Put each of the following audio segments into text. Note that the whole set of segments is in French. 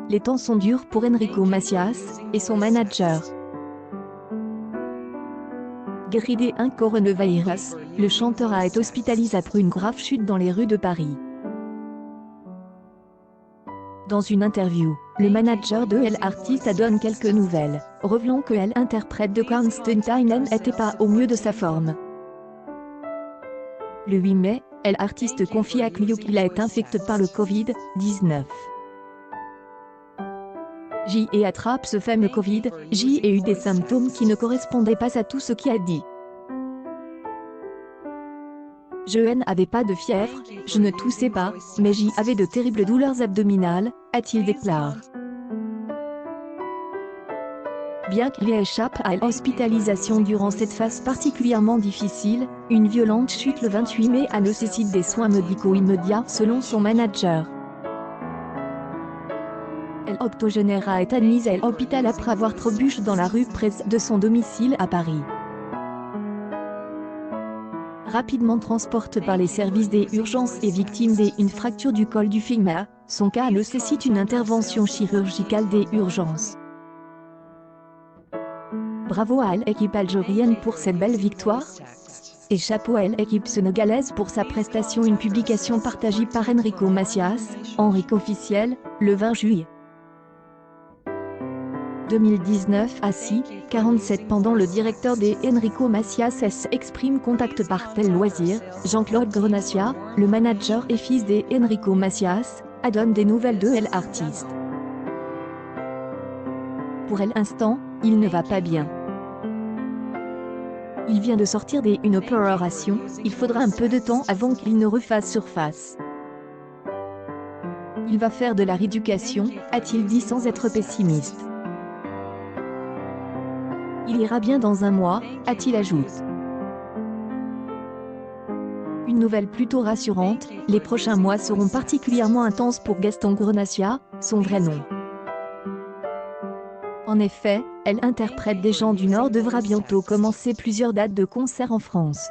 Les temps sont durs pour Enrico Macias et son manager. Guéri d'un coronavirus, le chanteur a été hospitalisé après une grave chute dans les rues de Paris. Dans une interview, le manager de l'artiste a donné quelques nouvelles, révélant que l'interprète de Constantine n'était pas au mieux de sa forme. Le 8 mai, l'artiste confie à Clio qu'il a été infecté par le Covid-19. J attrape ce fameux Covid, J a eu des symptômes qui ne correspondaient pas à tout ce qu'il a dit. Je n'avais pas de fièvre, je ne toussais pas, mais J avait de terribles douleurs abdominales, a-t-il déclaré. Bien qu'il échappe à l'hospitalisation durant cette phase particulièrement difficile, une violente chute le 28 mai a nécessité des soins médicaux immédiats selon son manager. L'octogénaire a été admise à l'hôpital après avoir trébuché dans la rue près de son domicile à Paris. Rapidement transporté par les services des urgences et victime d'une fracture du col du fémur, son cas nécessite une intervention chirurgicale des urgences. Bravo à l'équipe algérienne pour cette belle victoire. Et chapeau à l'équipe sénégalaise pour sa prestation. Une publication partagée par Enrico Macias, Enrico officiel, le 20 juillet 2019 à 6h47 pendant le directeur des Enrico Macias exprime contact par tel loisir, Jean-Claude Grenaccia, le manager et fils des Enrico Macias, a donné des nouvelles de l'artiste. Pour l'instant, il ne va pas bien. Il vient de sortir d'une opération, il faudra un peu de temps avant qu'il ne refasse surface. Il va faire de la rééducation, a-t-il dit sans être pessimiste. Il ira bien dans un mois, a-t-il ajouté. Une nouvelle plutôt rassurante, les prochains mois seront particulièrement intenses pour Gaston Grenaccia, son vrai nom. En effet, l'interprète des gens du Nord devra bientôt commencer plusieurs dates de concerts en France.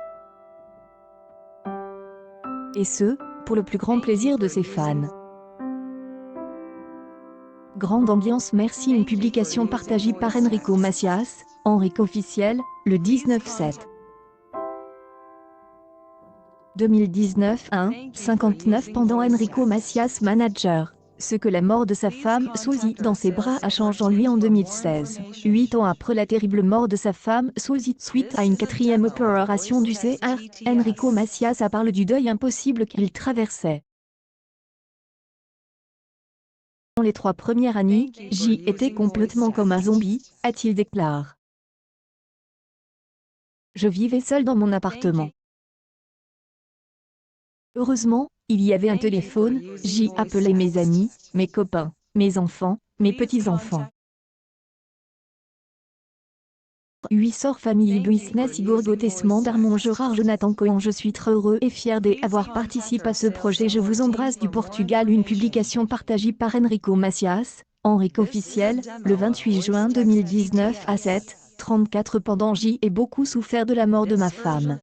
Et ce, pour le plus grand plaisir de ses fans. Grande ambiance. Merci. Une publication partagée par Enrico Macias, Enrico officiel, le 19/7. 2019 1:59 pendant Enrico Macias manager. Ce que la mort de sa femme Suzy dans ses bras a changé en lui en 2016. 8 ans après la terrible mort de sa femme Suzy suite à une 4e opération du cœur, Enrico Macias a parlé du deuil impossible qu'il traversait. Dans les 3 premières années, J était complètement comme un zombie, a-t-il déclaré. Je vivais seul dans mon appartement. Heureusement, il y avait un téléphone, j'y appelais mes amis, mes copains, mes enfants, mes petits-enfants. 8 sort famille business Igor Gautesman Darmon Gérard Jonathan Cohen. Je suis très heureux et fier d'avoir participé à ce projet. Je vous embrasse du Portugal. Une publication partagée par Enrico Macias, Enrico officiel, le 28 juin 2019 à 7h34 pendant J ai beaucoup souffert de la mort de ma femme.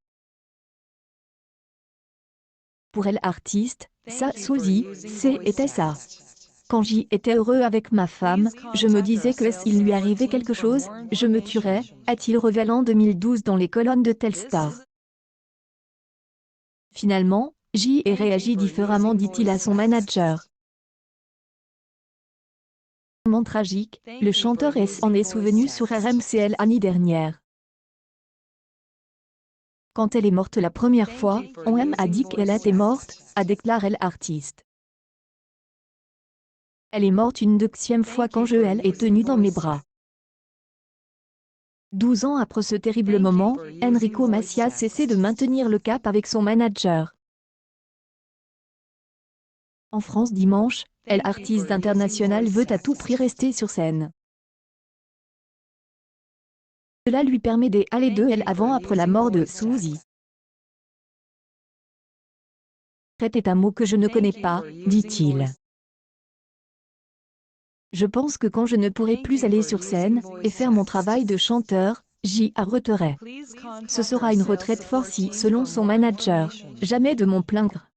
Pour l'artiste, ça Suzy, c'était ça. Quand j'y étais heureux avec ma femme, je me disais que s'il lui arrivait quelque chose, je me tuerais, a-t-il révélé en 2012 dans les colonnes de Telstar. Finalement, J a réagi différemment, dit-il à son manager. Moment tragique, le chanteur s'en est souvenu sur RMC l'année dernière. Quand elle est morte la première fois, on a dit qu'elle était morte, a déclaré l'artiste. Elle est morte une 2e fois quand je l'ai tenue dans mes bras. 12 ans après ce terrible moment, Enrico Macias cessait de maintenir le cap avec son manager. En France dimanche, l'artiste international veut à tout prix rester sur scène. Cela lui permet d'aller de avant après la mort de Suzy. Est un mot que je ne connais pas, dit-il. Je pense que quand je ne pourrai plus aller sur scène et faire mon travail de chanteur, j'y arrêterai. Ce sera une retraite forcée selon son manager. Jamais de m'en plaindre.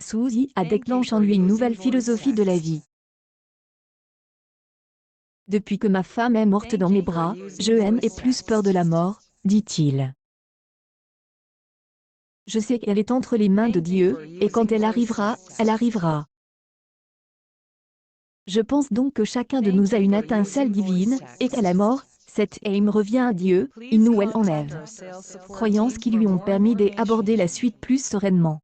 Suzy a déclenché en lui une nouvelle philosophie de la vie. Depuis que ma femme est morte dans mes bras, je n'ai plus peur de la mort, dit-il. Je sais qu'elle est entre les mains de Dieu, et quand elle arrivera, elle arrivera. Je pense donc que chacun de nous a une étincelle divine, et qu'à la mort, cette âme revient à Dieu, il nous elle enlève. Croyances qui lui ont permis d'aborder la suite plus sereinement.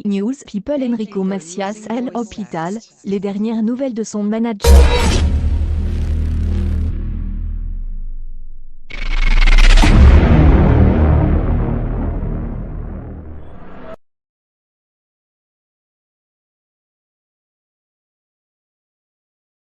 News People Enrico Macias à l'hôpital, les dernières nouvelles de son manager.